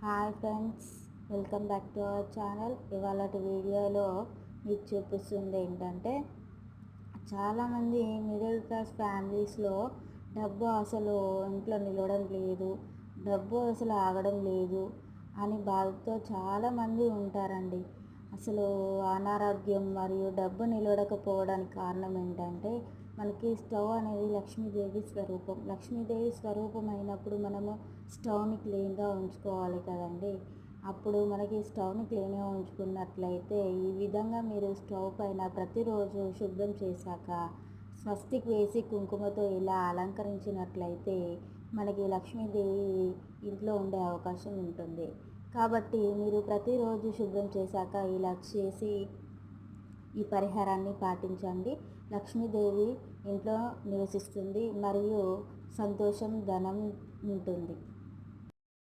Hi friends, welcome back to our channel. ఇవాళటి వీడియోలో మీకు చూపిస్తుంది ఏంటంటే, చాలామంది మిడిల్ క్లాస్ ఫ్యామిలీస్లో డబ్బు అసలు ఇంట్లో నిలవడం లేదు, డబ్బు అసలు ఆగడం లేదు అని బాధతో చాలామంది ఉంటారండి. అసలు అనారోగ్యం మరియు డబ్బు నిలవకపోవడానికి కారణం ఏంటంటే, మనకి స్టవ్ అనేది లక్ష్మీదేవి స్వరూపం. లక్ష్మీదేవి స్వరూపం అయినప్పుడు మనము స్టవ్ని క్లీన్గా ఉంచుకోవాలి కదండి. అప్పుడు మనకి స్టవ్ని క్లీన్గా ఉంచుకున్నట్లయితే, ఈ విధంగా మీరు స్టవ్ పైన ప్రతిరోజు శుభ్రం చేశాక స్వస్తిక్ వేసి కుంకుమతో ఇలా అలంకరించినట్లయితే మనకి లక్ష్మీదేవి ఇంట్లో ఉండే అవకాశం ఉంటుంది. కాబట్టి మీరు ప్రతిరోజు శుభ్రం చేశాక ఇలా చేసి ఈ పరిహారాన్ని పాటించండి. లక్ష్మీదేవి ఇంట్లో నివసిస్తుంది మరియు సంతోషం, ధనం ఉంటుంది.